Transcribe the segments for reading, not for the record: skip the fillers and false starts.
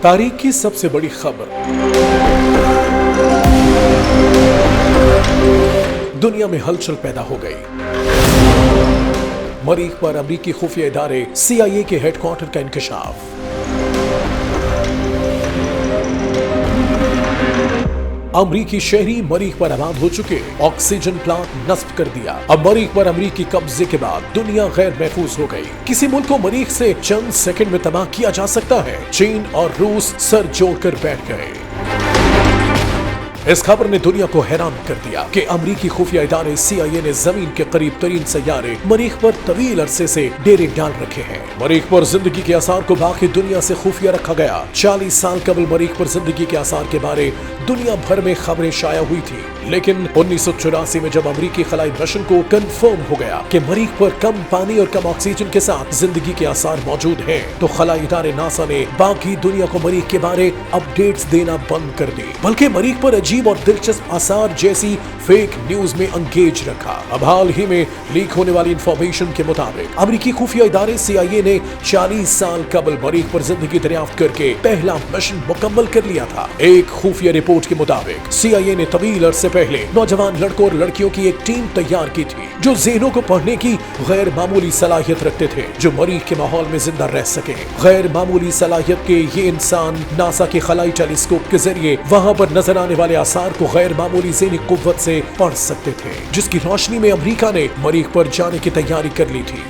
तारीख की सबसे बड़ी खबर। दुनिया में हलचल पैदा हो गई। मरीख पर अमेरिकी खुफिया इदारे CIA के हेडक्वार्टर का इंकशाफ। अमरीकी शहरी मरीख पर आबाद हो चुके ऑक्सीजन प्लांट नष्ट कर दिया। अब मरीख पर अमरीकी कब्जे के बाद दुनिया गैर महफूज हो गई। किसी मुल्क को मरीख से चंद सेकंड में तबाह किया जा सकता है। चीन और रूस सर जोड़कर बैठ गए। इस खबर ने दुनिया को हैरान कर दिया कि अमरीकी खुफिया इदारे CIA ने जमीन के करीब तरीन सैयारे मरीख पर तवील अरसे से डेरे डाल रखे हैं। मरीख पर जिंदगी के आसार को बाकी दुनिया से खुफिया रखा गया। 40 साल कबल मरीख पर जिंदगी के आसार के बारे दुनिया भर में खबरें शाया हुई थी, लेकिन 1984 में जब अमरीकी खलाई मिशन को कंफर्म हो गया कि मरीख पर कम पानी और कम ऑक्सीजन के साथ जिंदगी के आसार मौजूद हैं, तो खलाई इदारे नासा ने बाकी दुनिया को मरीख के बारे अपडेट्स देना बंद कर दी, बल्कि मरीख पर अजीब और दिलचस्प आसार जैसी फेक न्यूज में अंगेज रखा। अब हाल ही में लीक होने वाली इंफॉर्मेशन के मुताबिक अमरीकी खुफिया इदारे CIA ने 40 साल कबल मरीख पर जिंदगी दरियाफ्त करके पहला मिशन मुकम्मल कर लिया था। एक खुफिया रिपोर्ट के मुताबिक CIA ने तवील अरसे पहले नौजवान लड़कों और लड़कियों की एक टीम तैयार की थी जो ज़हनों को पढ़ने की गैर मामूली सलाहियत रखते थे, जो मरीख के माहौल में जिंदा रह सके। गैर मामूली सलाहियत के ये इंसान नासा के खलाई टेलीस्कोप के जरिए वहां पर नजर आने वाले आसार को गैर मामूली ज़हनी कुव्वत से पढ़ सकते थे, जिसकी रोशनी में अमेरिका ने मरीख पर जाने की तैयारी कर ली थी।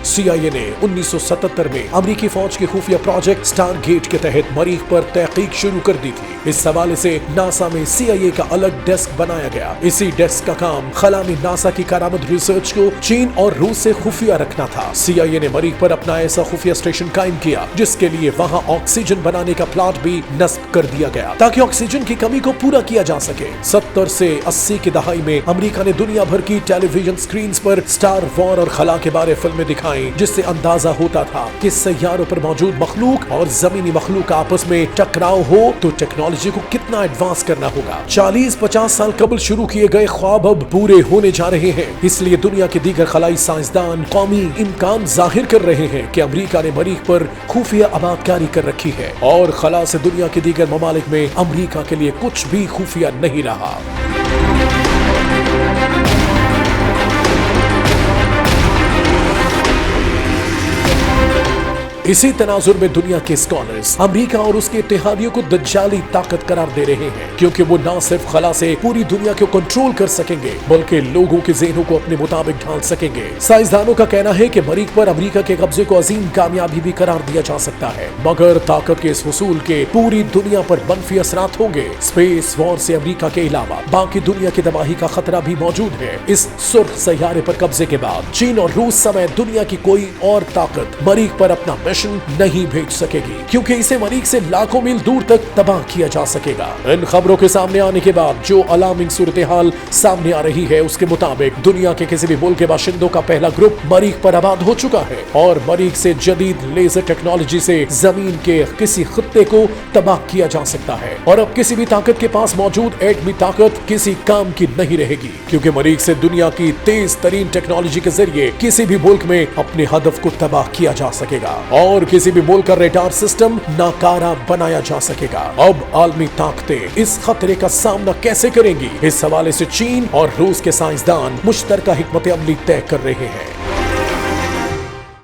CIA ने 1977 में अमेरिकी फौज के खुफिया प्रोजेक्ट स्टारगेट के तहत मरीख पर तहकीक शुरू कर दी थी। इस हवाले से नासा में CIA का अलग डेस्क बनाया गया। इसी डेस्क का काम खला में नासा की कारामद रिसर्च को चीन और रूस से खुफिया रखना था। CIA ने मरीख पर अपना ऐसा खुफिया स्टेशन कायम किया जिसके लिए वहां ऑक्सीजन बनाने का प्लांट भी नस्ब कर दिया गया ताकि ऑक्सीजन की कमी को पूरा किया जा सके। 70 से 80 की दहाई में अमेरिका ने दुनिया भर की टेलीविजन स्क्रीन पर स्टार वॉर और खला के बारे फिल्में दिखाई, जिससे अंदाजा होता था कि सैयारों पर मौजूद मखलूक और जमीनी मखलूक आपस में टकराव हो तो टेक्नोलॉजी को कितना एडवांस करना होगा। 40-50 साल कबल शुरू किए गए ख्वाब अब पूरे होने जा रहे हैं। इसलिए दुनिया के दीगर खलाई साइंसदान कौमी इम्कान जाहिर कर रहे हैं कि अमेरिका ने मरीख पर खुफिया आबादकारी कर रखी है और खला से दुनिया के दीगर ममालिक में अमेरिका के लिए कुछ भी खुफिया नहीं रहा। इसी तनाजुर में दुनिया के स्कॉलर्स अमेरिका और उसके इत्तेहादियों को दज्जाली ताकत करार दे रहे हैं, क्योंकि वो न सिर्फ खला से पूरी दुनिया को कंट्रोल कर सकेंगे बल्कि लोगों के ज़हनों को अपने मुताबिक ढाल सकेंगे। साइंसदानों का कहना है कि मरीख पर अमेरिका के कब्जे को अजीम कामयाबी भी करार दिया जा सकता है, मगर ताकत के इस वसूल के पूरी दुनिया पर मनफी असरात होंगे। स्पेस वॉर से अमेरिका के अलावा बाकी दुनिया की तबाही का खतरा भी मौजूद है। इस सुर्ख सैयारे पर कब्जे के बाद चीन और रूस समेत दुनिया की कोई और ताकत मरीख पर अपना नहीं भेज सकेगी, क्योंकि इसे मरीख से लाखों मील दूर तक तबाह किया जा सकेगा। इन खबरों के सामने आने के बाद जो अलार्मिंग सूरत हाल सामने आ रही है, उसके मुताबिक दुनिया के किसी भी मुल्क के बाशिंदों का पहला ग्रुप मरीख पर आबाद हो चुका है और मरीख से जदीद लेजर टेक्नोलॉजी से जमीन के किसी खित्ते को तबाह किया जा सकता है। और अब किसी भी ताकत के पास मौजूद एटमी ताकत किसी काम की नहीं रहेगी, क्योंकि मरीख से दुनिया की तेज तरीन टेक्नोलॉजी के जरिए किसी भी मुल्क में अपने हदफ को तबाह किया जा सकेगा और किसी भी मुल्क का रेडार सिस्टम नाकारा बनाया जा सकेगा। अब आलमी ताकतें इस खतरे का सामना कैसे करेंगी, इस हवाले से चीन और रूस के साइंसदान मुश्तरका हिकमत अमली तय कर रहे हैं।